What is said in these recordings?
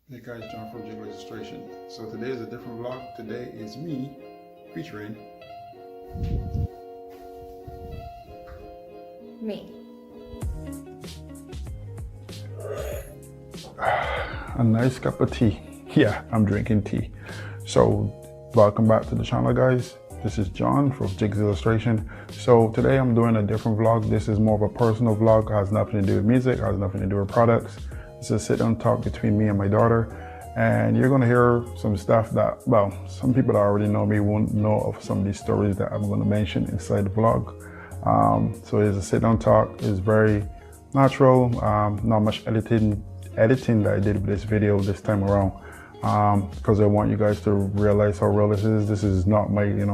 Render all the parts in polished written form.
Hey guys, John from Jiggsillustrations. So today is a different vlog. Today is me featuring me. A nice cup of tea. Yeah, I'm drinking tea. So welcome back to the channel, guys. This is John from Jiggsillustrations. So today I'm doing a different vlog. This is more of a personal vlog. It has nothing to do with music, it has nothing to do with products. It's a sit down talk between me and my daughter. And you're gonna hear some stuff that, well, some people that already know me won't know of some of these stories that I'm gonna mention inside the vlog. So it's a sit down talk. It's very natural, not much editing that I did with this video this time around. Because I want you guys to realize how real this is. This is not my, the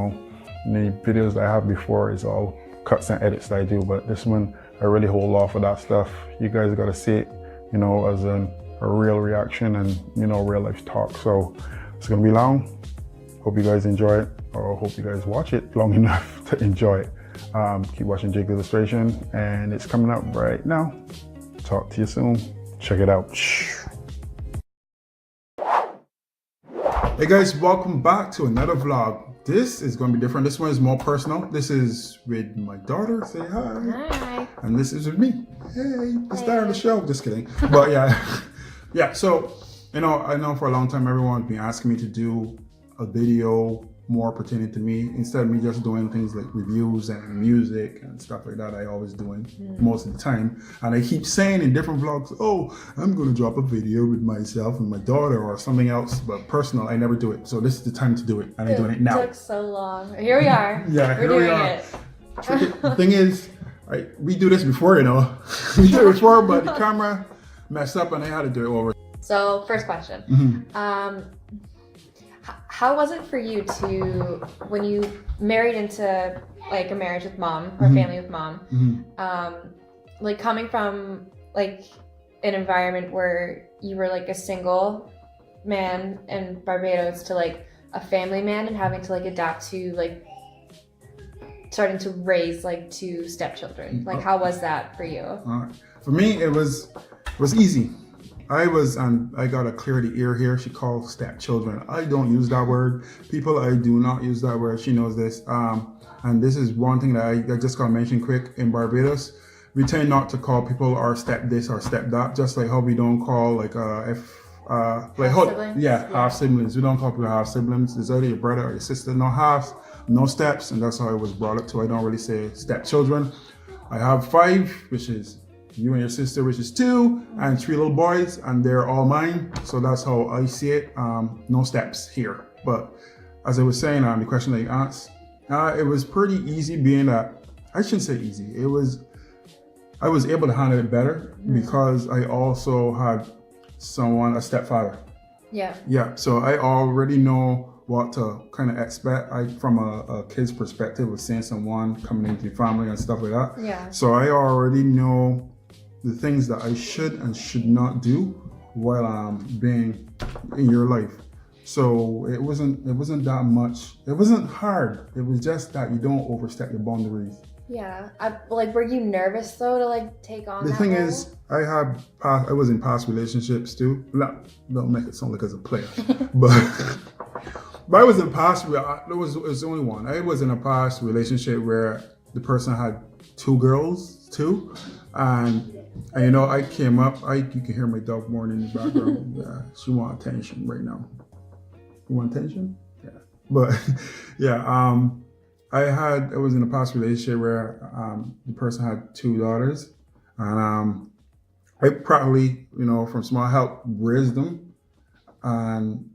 videos that I have before. It's all cuts and edits that I do, but this one, I really hold off of that stuff. You guys gotta see it, as a real reaction and, real life talk. So it's gonna be long. Hope you guys enjoy it, or hope you guys watch it long enough to enjoy it. Keep watching Jiggsillustrations, and it's coming up right now. Talk to you soon. Check it out. Hey guys, welcome back to another vlog. This is going to be different. This one is more personal. This is with my daughter. Say hi. Hi. And this is with me. Hey, the star of the show. Just kidding. But yeah, yeah. So, I know for a long time everyone's been asking me to do a video more pertaining to me, instead of me just doing things like reviews and music and stuff like that. I always doing most of the time, and I keep saying in different vlogs, oh, I'm gonna drop a video with myself and my daughter or something else, but personal, I never do it. So this is the time to do it, and I'm doing it now. It took so long. Here we are. Yeah, we're doing it. The thing is, we do this before, we did it before, but the camera messed up and I had to do it over. So first question. How was it for you to, when you married into like a marriage with mom or family with mom, like coming from like an environment where you were like a single man in Barbados to like a family man and having to like adapt to like starting to raise like two stepchildren? Like how was that for you? For me, it was easy. I got a clear the ear here. She calls stepchildren. I don't use that word. People, I do not use that word. She knows this. And this is one thing that I just gotta mention quick. In Barbados, we tend not to call people our step this or step that. Just like how we don't call like half siblings. We don't call people half siblings. It's either your brother or your sister. No halves, no steps, and that's how I was brought up to. I don't really say stepchildren. I have 5, which is you and your sister, which is 2, and 3 little boys, and they're all mine. So that's how I see it. No steps here. But as I was saying, the question that you asked, it was pretty easy, being that, I shouldn't say easy. I was able to handle it better because I also had a stepfather. Yeah. Yeah. So I already know what to kind of expect from a kid's perspective of seeing someone coming into the family and stuff like that. Yeah. So I already know the things that I should and should not do while I'm being in your life. So it wasn't that much. It wasn't hard. It was just that you don't overstep your boundaries. Yeah. Were you nervous though to like take on the thing is, I was in past relationships too. Don't make it sound like as a player, but I was in past. It was only one. I was in a past relationship where the person had 2 girls too, and I came up. You can hear my dog mourning in the background. Yeah, she wants attention right now. You want attention? Yeah, but yeah. I was in a past relationship where the person had 2 daughters, and I probably, from small help raised them, and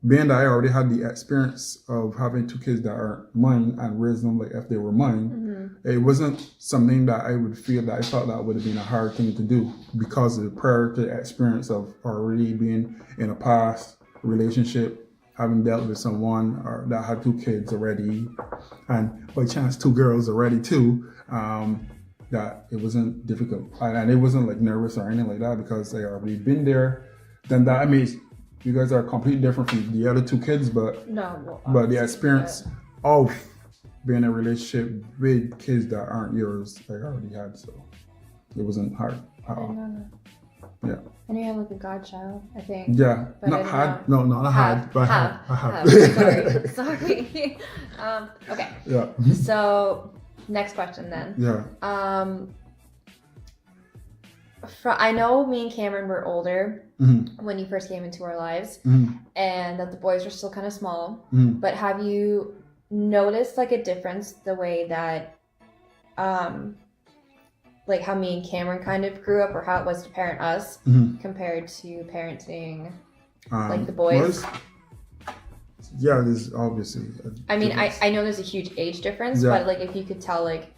being that I already had the experience of having 2 kids that are mine and raised them like if they were mine, it wasn't something that I would feel that I thought that would have been a hard thing to do because of the prior to the experience of already being in a past relationship, having dealt with someone that had 2 kids already, and by chance 2 girls already too, that it wasn't difficult. And it wasn't like nervous or anything like that because I already been there, done that. I mean, you guys are completely different from the other 2 kids, but the experience of being in a relationship with kids that aren't yours, I already had, so it wasn't hard at all. Yeah. And you have like a godchild, I think. Yeah. But Not I don't had. know. No, not had. But I have. Sorry. Okay. Yeah. So next question then. Yeah. I know me and Cameron were older Mm-hmm. when you first came into our lives, Mm-hmm. and that the boys were still kind of small. Mm-hmm. But have you noticed like a difference the way that, like how me and Cameron kind of grew up, or how it was to parent us compared to parenting like the boys? Yeah, there's obviously. I mean, I know there's a huge age difference, but like if you could tell like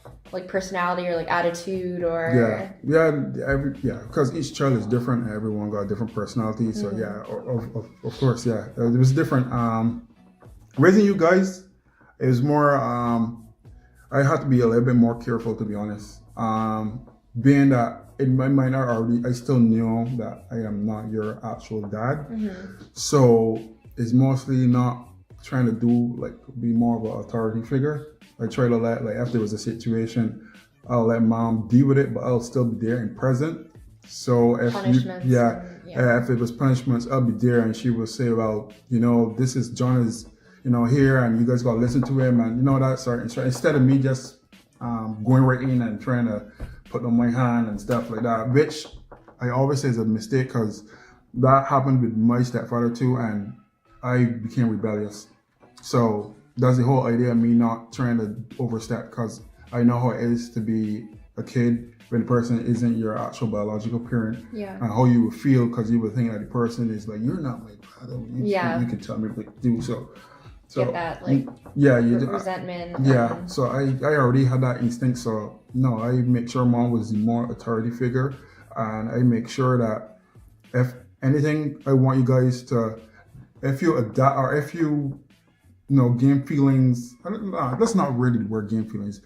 personality or like attitude or because each child is different. Everyone got a different personality, so of course, it was different. Raising you guys, it was more. I had to be a little bit more careful, to be honest. Being that in my mind, I still knew that I am not your actual dad, so it's mostly not trying to be more of an authority figure. I try to let, if there was a situation, I'll let mom deal with it, but I'll still be there and present. So if if it was punishments, I'll be there, and she will say, well, this is John is, here, and you guys got to listen to him, and that sort. Instead of me just going right in and trying to put on my hand and stuff like that, which I always say is a mistake, because that happened with my stepfather too, and I became rebellious. So that's the whole idea of me not trying to overstep, because I know how it is to be a kid when the person isn't your actual biological parent. Yeah. And how you would feel, because you would think that the person is like, you're not my father. You can tell me what to do. So get that resentment. Yeah. So I already had that instinct. So no, I make sure mom was the more authority figure, and I make sure that if anything, I want you guys to, if you adapt, or if you gain feelings. That's not really the word gain feelings.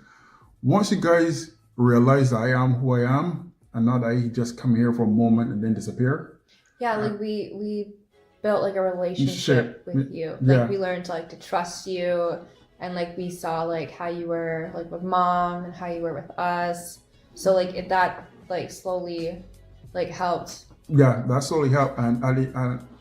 Once you guys realize that I am who I am, and not that I just come here for a moment and then disappear. Yeah, like we built like a relationship with you. Like we learned to trust you, and like we saw like how you were like with mom and how you were with us. So like that like slowly like helped. Yeah, that slowly helped, and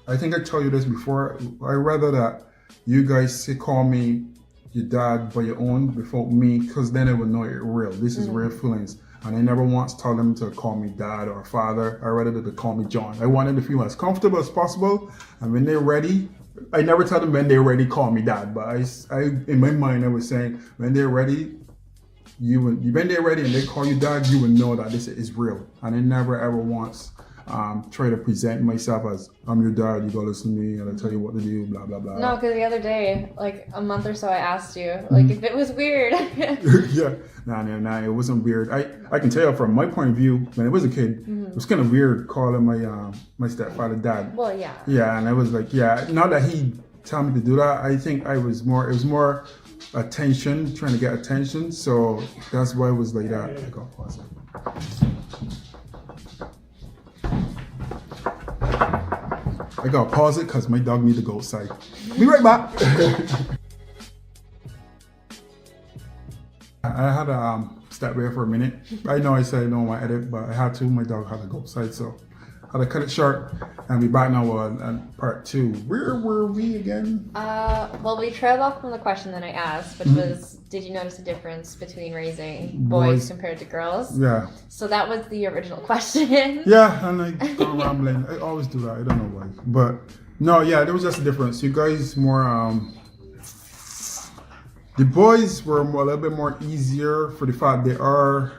I think I told you this before. I rather that you guys call me your dad by your own before me, because then I would know it's real. This is real feelings. And I never once told them to call me dad or father. I rather to call me John. I wanted to feel as comfortable as possible. And when they're ready, I never tell them when they're ready, call me dad. But I in my mind, I was saying, when they're ready, when they're ready and they call you dad, you would know that this is real. And I never ever once try to present myself as, I'm your dad, you gotta listen to me, and I tell you what to do, blah blah blah. No, because the other day, like a month or so, I asked you like if it was weird. Yeah, nah, it wasn't weird. I can tell you from my point of view, when I was a kid, it was kind of weird calling my stepfather dad. Well, yeah. Yeah, and I was like, not that he told me to do that. I think it was more attention, trying to get attention. So that's why it was like that. I got pause it. I gotta pause it because my dog need to go outside. Be right back. I had to step away for a minute. I know I said I don't want to edit, but I had to. My dog had to go outside, so I had to cut it short. And be back now on part 2. Where were we again? Well, we trailed off from the question that I asked, which was, did you notice a difference between raising boys compared to girls? Yeah. So that was the original question. Yeah, and I go rambling. I always do that. I don't know why. But no, yeah, there was just a difference. You guys more, the boys were a little bit more easier for the fact they are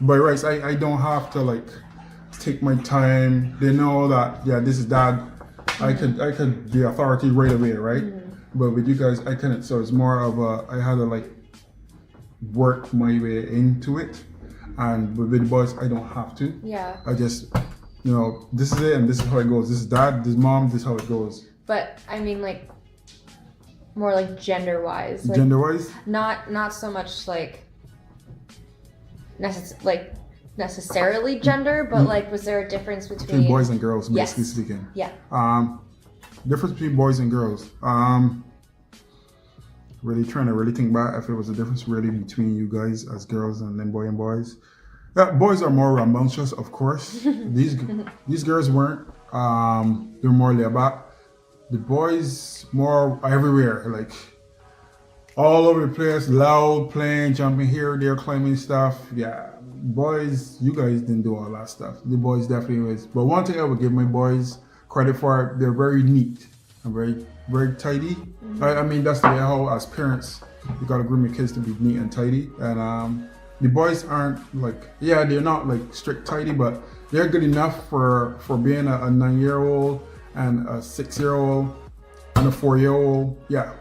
by rights. I don't have to take my time. They know that, this is dad. I could the authority right away, right? But with you guys, I couldn't. So it's more of I had to work my way into it. And with the boys, I don't have to. Yeah. I just, this is it and this is how it goes. This is dad, this is mom, this is how it goes. But I mean, more gender-wise. Gender-wise? Not so much necessarily gender, but was there a difference between boys and girls, basically speaking? Yeah. Difference between boys and girls. Really trying to think back if it was a difference really between you guys as girls and then boys. Boys are more rambunctious, of course. These girls weren't. They're more laid back. The boys more everywhere, like all over the place, loud, playing, jumping here, there, climbing stuff. Yeah, boys, you guys didn't do all that stuff. The boys definitely was. But one thing I would give my boys credit for, they're very neat and very, very tidy. I mean, that's the way how as parents, you gotta groom your kids to be neat and tidy. And the boys aren't like, yeah, they're not like strict tidy, but they're good enough for being a 9-year-old and a 6-year-old and a 4-year-old. Yeah,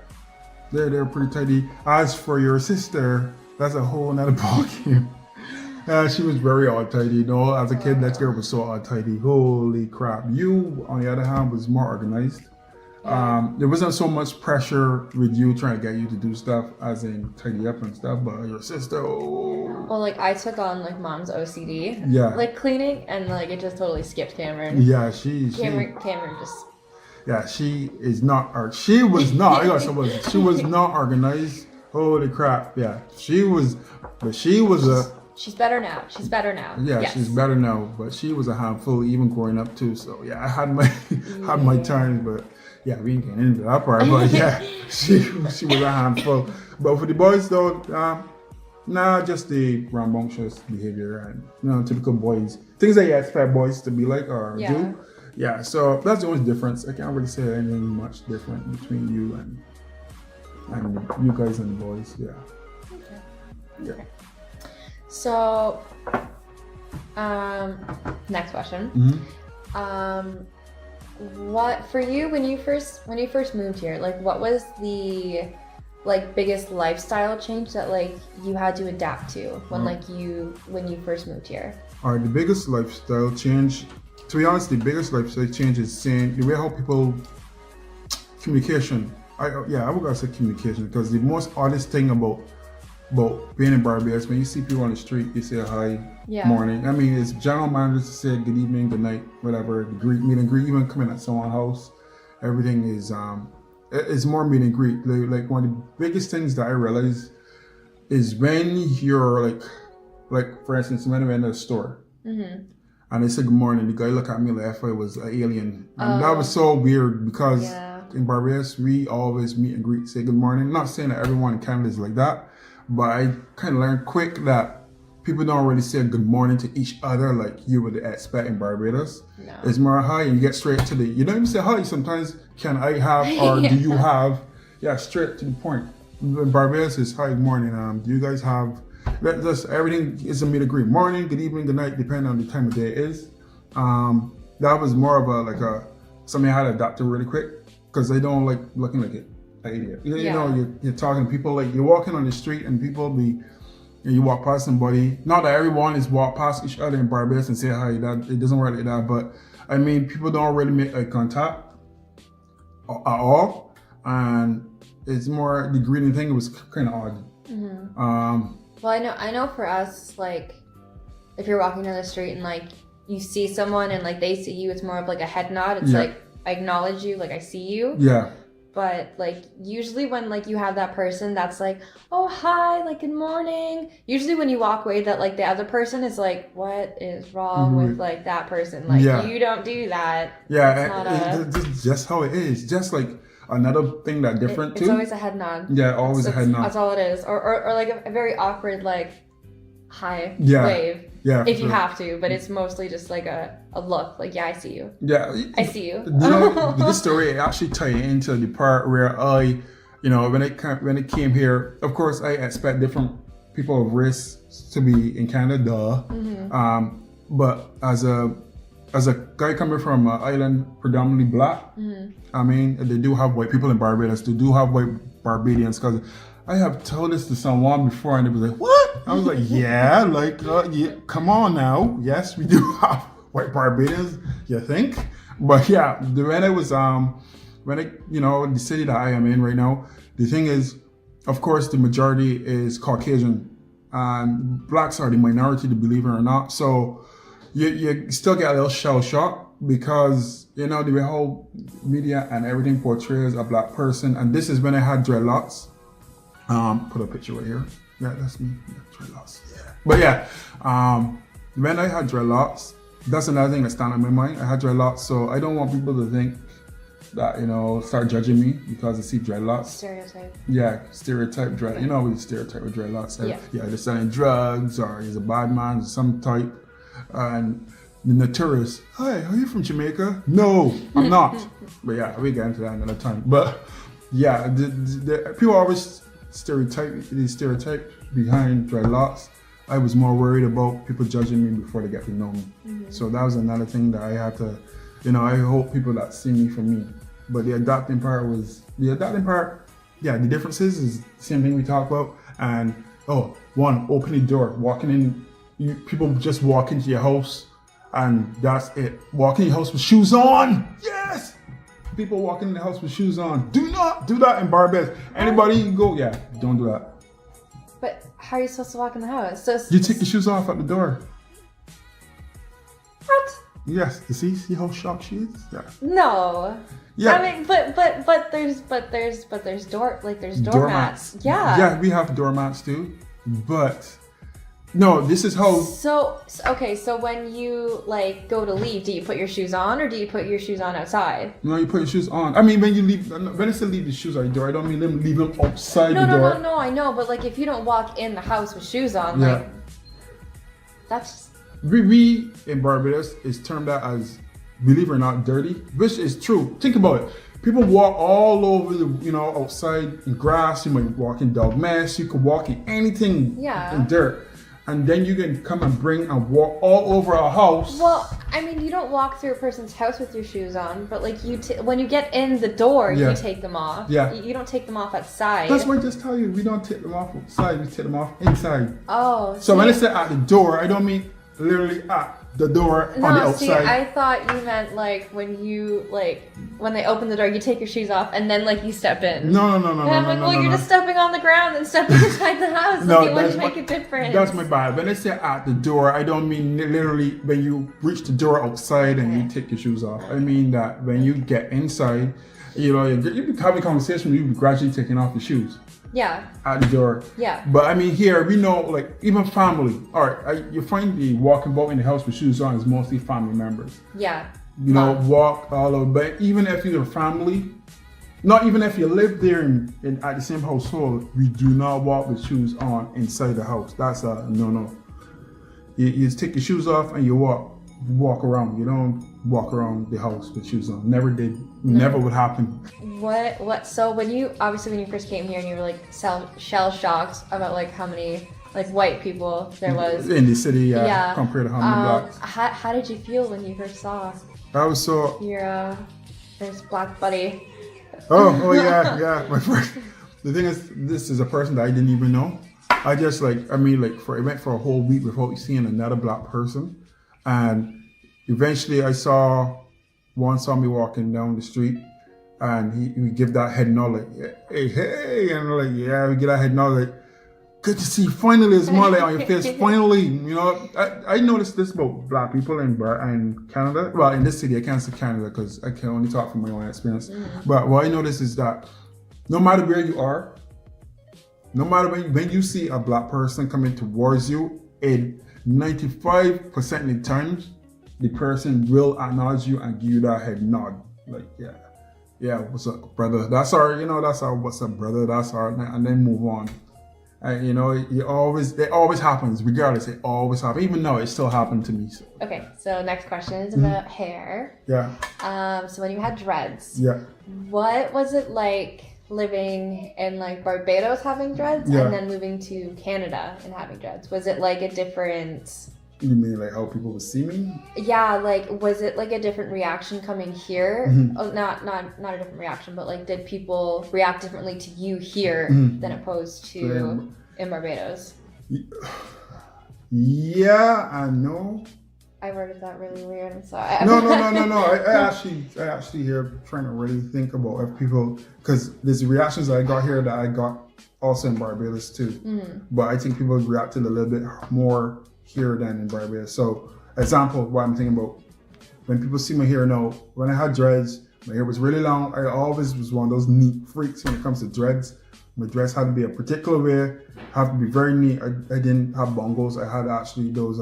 they're pretty tidy. As for your sister, that's a whole nother ballgame. She was very untidy, you know. As a kid, that girl was so untidy. Holy crap! You, on the other hand, was more organized. There wasn't so much pressure with you trying to get you to do stuff, as in tidy up and stuff. But your sister, well, like I took on like mom's OCD, like cleaning, and like it just totally skipped Cameron. Yeah, Cameron just. Yeah, she is not. Or she was not. She was not organized. Holy crap! Yeah, she was. But she was She's better now. She's better now. Yeah, yes. She's better now. But she was a handful even growing up too. So yeah, I had my turns, but yeah, we ain't getting into that part. But yeah, she was a handful. But for the boys though, just the rambunctious behavior and typical boys, things that you expect boys to be like or do. Yeah, so that's the only difference. I can't really say anything much different between you and you guys and the boys. Yeah. Okay. Yeah. Okay. So, next question. What for you when you first moved here? Like, what was the biggest lifestyle change that like you had to adapt to when when you first moved here? All right, the biggest lifestyle change. To be honest, the biggest lifestyle change is seeing the way how people communication. I would gotta say communication, because the most honest thing about being in Barbados, when you see people on the street, you say hi, morning. I mean, it's general manners to say good evening, good night, whatever. Meet and greet, even coming at someone's house, everything is it's more meet and greet. Like one of the biggest things that I realize is when you're like for instance, when I'm in a store. And they said good morning, the guy looked at me like if I was an alien. And that was so weird because in Barbados, we always meet and greet, say good morning. Not saying that everyone in Canada is like that, but I kind of learned quick that people don't really say good morning to each other like you would expect in Barbados. No. It's more hi and you get straight to you don't even say hi sometimes, can I have or do you have? Yeah, straight to the point. In Barbados is hi, good morning. Do you guys have? Just everything is a meet and greet. Morning, good evening, good night, depending on the time of day it is. That was more of something I had to adapt to really quick, because they don't like looking like an idiot. You know, you're talking to people, like you're walking on the street and you walk past somebody. Not that everyone is walk past each other in Barbados and say hi. That it doesn't work like that. But I mean, people don't really make eye contact at all, and it's more the greeting thing. It was kind of odd. Well, I know for us, like, if you're walking down the street and, like, you see someone and, like, they see you, it's more of, like, a head nod. It's, like, I acknowledge you, like, I see you. Yeah. But, like, usually when, like, you have that person that's, like, oh, hi, like, good morning. Usually when you walk away, that, like, the other person is, like, what is wrong with, like, that person? Like, you don't do that. Yeah, it's just how it is. Just, like, another thing that different too. It's always a head nod. Yeah, always a head nod. That's all it is. Or like a very awkward like hi wave. Yeah. If you have to, but it's mostly just like a look. Like, yeah, I see you. Yeah. I see you. You know, this story actually ties into the part where when it came here, of course I expect different people of race to be in Canada. But as a guy coming from an island predominantly black, I mean, they do have white people in Barbados. They do have white Barbadians. Because I have told this to someone before, and they was like, "What?" I was like, "Yeah, like, come on now. Yes, we do have white Barbadians. You think?" But yeah, when it was the city that I am in right now, the thing is, of course, the majority is Caucasian, and blacks are the minority, to believe it or not. So you still get a little shell shock, because the way whole media and everything portrays a black person. And this is when I had dreadlocks. Put a picture right here. Yeah, that's me. Yeah, dreadlocks. Yeah. But yeah, when I had dreadlocks, that's another thing that stand in my mind. I had dreadlocks, so I don't want people to think that, start judging me because they see dreadlocks. Stereotype. Yeah, stereotype dread. You know, we stereotype with dreadlocks. Yeah. Yeah, they're selling drugs or he's a bad man of some type. And the notorious, hi, are you from Jamaica? No, I'm not. But yeah, we get into that another time. But yeah, the people always stereotype behind dreadlocks. I was more worried about people judging me before they get to know me. So that was another thing that I had to, I hope people that see me for me. But the adapting part, yeah, the differences is the same thing we talk about. And one, open the door, walking in, people just walk into your house and that's it. Walk in your house with shoes on. Yes! People walking in the house with shoes on. Do not do that in Barbados. Anybody go, yeah, don't do that. But how are you supposed to walk in the house? So You take your shoes off at the door. what? Yes, you see how shocked she is? Yeah. No. Yeah. I mean, but there's doormats. Yeah. Yeah, we have doormats too. But no, this is how. So when you go to leave, do you put your shoes on or do you put your shoes on outside? No, you put your shoes on. I mean, when you leave, when I say leave the shoes at the door, I don't mean leave them outside the door. No, I know, but if you don't walk in the house with shoes on, Yeah. that's. We in Barbados is termed that as, believe it or not, dirty, which is true. Think about it. People walk all over the, outside in grass. You might walk in dog mess. You could walk in anything in dirt. And then you can come and bring and walk all over a house. Well, I mean, you don't walk through a person's house with your shoes on, but when you get in the door, you take them off. Yeah. You don't take them off outside. That's why I just tell you, we don't take them off outside, we take them off inside. Oh. So when I say at the door, I don't mean literally at the door on the outside. See, I thought you meant when they open the door, you take your shoes off and then you step in. No. And I'm like, well, you're just stepping on the ground and stepping inside the house. No, it wouldn't make a difference. That's my bad. When I say at the door, I don't mean literally when you reach the door outside and you take your shoes off. I mean that when you get inside, you be having a conversation, you be gradually taking off your shoes. Yeah. At the door. Yeah. But I mean, here we know, even family. All right, you find the walking about in the house with shoes on is mostly family members. Yeah. Walk all over. But even if you're family, not even if you live there in at the same household, we do not walk with shoes on inside the house. That's a no. You take your shoes off and you walk around. You don't walk around the house with shoes on. Never did. Never would happen. What? So when you first came here and you were shell shocked about how many white people there was in the city, compared to how many blacks. How did you feel when you first saw I was so your first black buddy? Oh yeah. My first. The thing is, this is a person that I didn't even know. I just I went for a whole week without seeing another black person, and eventually one saw me walking down the street, and he give that head nod hey, and we get that head nod good to see you. Finally, a smile on your face. Finally, I noticed this about black people in Canada. Well, in this city, I can't say Canada because I can only talk from my own experience. But what I noticed is that no matter where you are, no matter when you see a black person coming towards you, in 95% of the times, the person will acknowledge you and give you that head nod. Yeah, what's up, brother? That's our what's up, brother? That's our, and then move on. And it always happens, regardless. It always happens. Even though it still happened to me. So. Okay, so next question is about hair. Yeah. So when you had dreads, what was it like living in Barbados having dreads and then moving to Canada and having dreads? Was it a different? You mean how people would see me? Yeah, was it a different reaction coming here? Mm-hmm. Oh, not a different reaction, but did people react differently to you here than opposed to in Barbados? Yeah, I know. I worded that really weird. I'm sorry. No. I actually here trying to really think about if people, because there's reactions that I got here that I got also in Barbados too. Mm-hmm. But I think people reacted a little bit more here than in Barbados. So, example, what I'm thinking about, when people see my hair now, when I had dreads, my hair was really long. I always was one of those neat freaks when it comes to dreads. My dreads had to be a particular way, have to be very neat. I didn't have bongos. I had actually those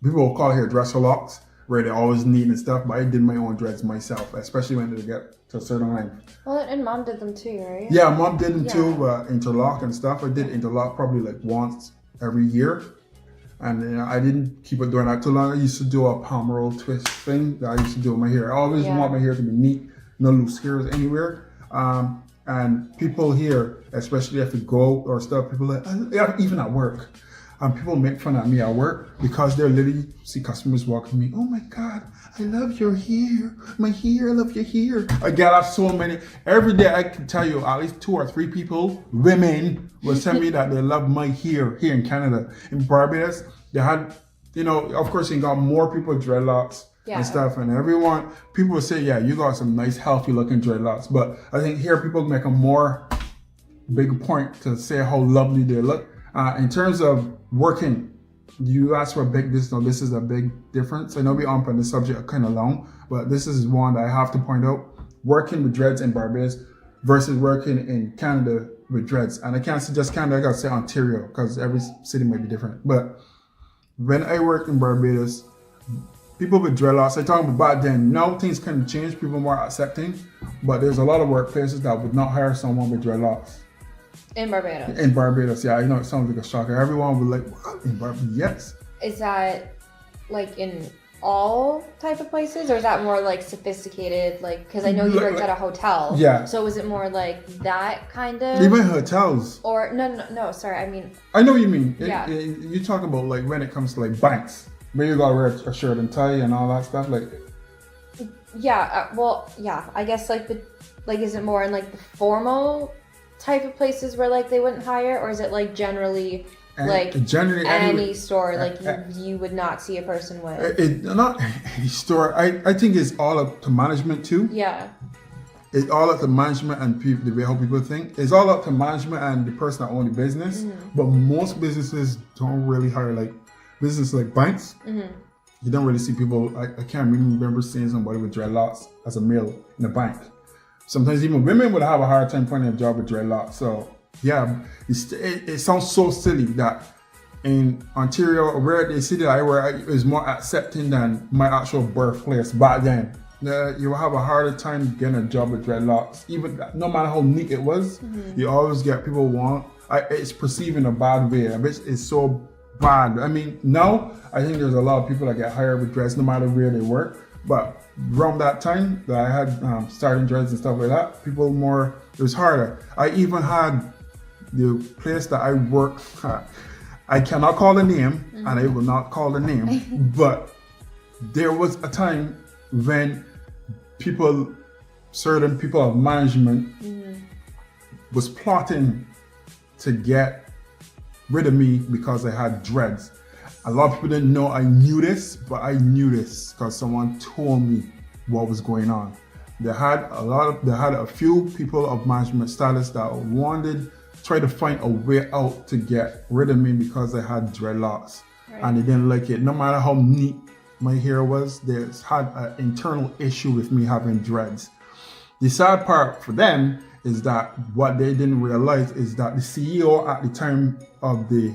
people will call it hairdresser locks, where they're always neat and stuff, but I did my own dreads myself, especially when they get to a certain length. Well, and mom did them too, right? Yeah, mom did them too, interlock and stuff. I did interlock probably like once every year. And I didn't keep it doing that too long. I used to do a palm roll twist thing that I used to do with my hair. I always want my hair to be neat, no loose hairs anywhere. And people here, especially if you go or stuff, people like, even at work, people make fun of me at work because they're literally see customers walking to me. Oh my God, I love your hair. My hair, I love your hair. I get off so many. Every day I can tell you at least 2 or 3 people, women, will tell me that they love my hair here in Canada. In Barbados, they had, of course, you got more people with dreadlocks and stuff. And people will say, yeah, you got some nice, healthy looking dreadlocks. But I think here people make a more big point to say how lovely they look. In terms of working, you asked for a big difference. This is a big difference. I know we on this subject kind of long, but this is one that I have to point out. Working with dreads in Barbados versus working in Canada with dreads. And I can't say just Canada, I gotta say Ontario, because every city might be different. But when I worked in Barbados, people with dreadlocks, I talk about back then, now things kind of changed, people are more accepting, but there's a lot of workplaces that would not hire someone with dreadlocks. In Barbados? In Barbados, yeah. I know it sounds like a shocker. Everyone would like, what? In Barbados? Yes. Is that like in all type of places, or is that more like sophisticated? Like, because I know you worked at a hotel. Yeah. So is it more like that kind of? Even hotels. Or no. Sorry, I mean. I know what you mean. Yeah. You talk about like when it comes to like banks, where you gotta wear a shirt and tie and all that stuff, like. Yeah. I guess is it more in like the formal type of places where like they wouldn't hire, or is it like generally any store you would not see a person with? Not any store. I think it's all up to management too. Yeah. It's all up to management and people, the way how people think. It's all up to management and the person that owns the business. Mm-hmm. But most businesses don't really hire like businesses like banks. Mm-hmm. You don't really see people. I can't remember seeing somebody with dreadlocks as a male in a bank. Sometimes even women would have a hard time finding a job with dreadlocks. So yeah, it sounds so silly that in Ontario, where the city that I work, is more accepting than my actual birthplace back then. You will have a harder time getting a job with dreadlocks. Even no matter how neat it was, you always get people it's perceived in a bad way. It's so bad. I mean, now I think there's a lot of people that get hired with dreads no matter where they work. But around that time that I had starting dreads and stuff like that, it was harder. I even had the place that I work at. I cannot call the name, and I will not call the name, but there was a time when certain people of management was plotting to get rid of me because I had dreads. A lot of people didn't know I knew this, but I knew this because someone told me what was going on. They had a few people of management status that try to find a way out to get rid of me because I had dreadlocks. Right. And they didn't like it. No matter how neat my hair was, they had an internal issue with me having dreads. The sad part for them is that what they didn't realize is that the CEO at the time of the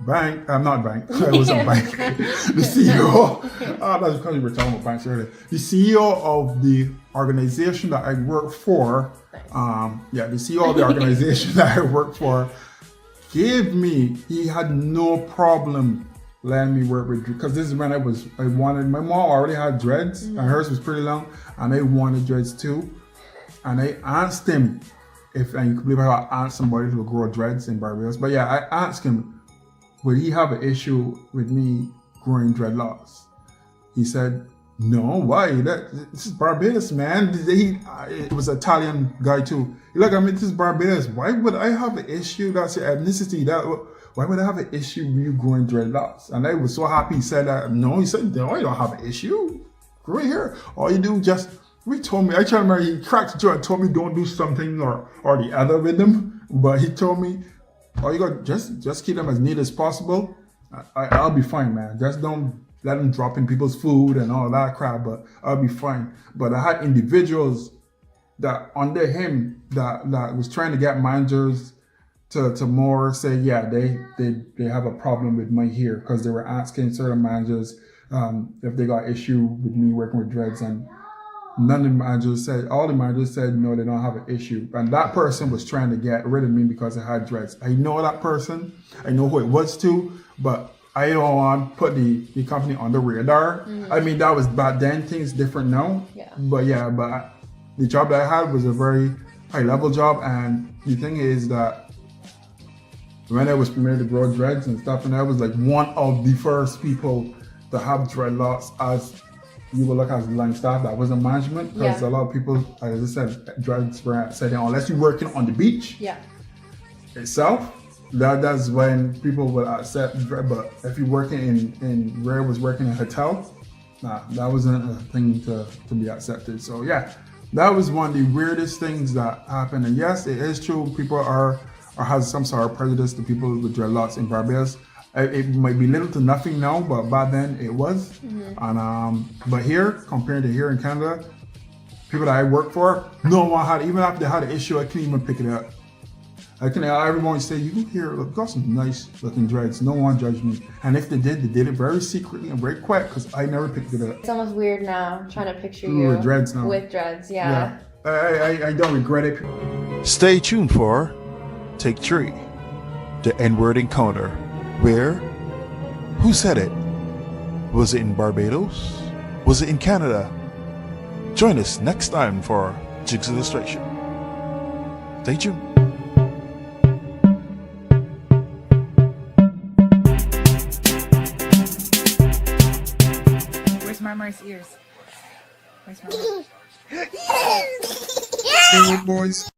bank, not bank, it was a bank. The CEO, that's because we were talking about banks earlier. The CEO of the organization that I work for, the CEO of the organization that I work for he had no problem letting me work with, because this is when my mom already had dreads and hers was pretty long and I wanted dreads too. And I asked him and you can believe how I asked somebody to grow dreads in Barbados, but yeah, I asked him, would he have an issue with me growing dreadlocks? He said, no, why? This is Barbados, man. It was an Italian guy too. He's like, this is Barbados. Why would I have an issue? That's your ethnicity. Why would I have an issue with you growing dreadlocks? And I was so happy he said that. No, he said, no, you don't have an issue. Grow here. All you do he told me, I tried to remember, he cracked the joke and told me don't do something or the other with them. But he told me, oh, you got just keep them as neat as possible. I'll be fine, man. Just don't let them drop in people's food and all that crap, but I'll be fine. But I had individuals that under him that was trying to get managers to more say, yeah, they have a problem with my hair, because they were asking certain managers if they got issue with me working with dreads, and none of the managers said, all the managers said, no, they don't have an issue. And that person was trying to get rid of me because I had dreads. I know that person. I know who it was too, but I don't want to put the company on the radar. I mean, that was back then. Things different now. Yeah. But the job that I had was a very high level job. And the thing is that when I was permitted to grow dreads and stuff, and I was like one of the first people to have dreadlocks as you will look as line staff. That wasn't management, because a lot of people, as I said, dreads were said unless you're working on the beach itself, that's when people will accept dread. But if you're working in where I was working in a hotel, that wasn't a thing to be accepted. So yeah, that was one of the weirdest things that happened. And yes, it is true, people are or has some sort of prejudice to people with dreadlocks in Barbados. It might be little to nothing now, but back then it was. And but here, compared to here in Canada, people that I work for, no one had, even after they had an issue, I couldn't even pick it up. Everyone would say, you here, look, got some nice looking dreads. No one judged me. And if they did it very secretly and very quiet, because I never picked it up. It's almost weird now, trying to picture you with dreads now. With dreads, yeah. I don't regret it. Stay tuned for Take 3, the N-word encounter. Where? Who said it? Was it in Barbados? Was it in Canada? Join us next time for Jiggsillustrations. Stay tuned. Where's Marmar's ears? Where's Marmar? Stay with boys.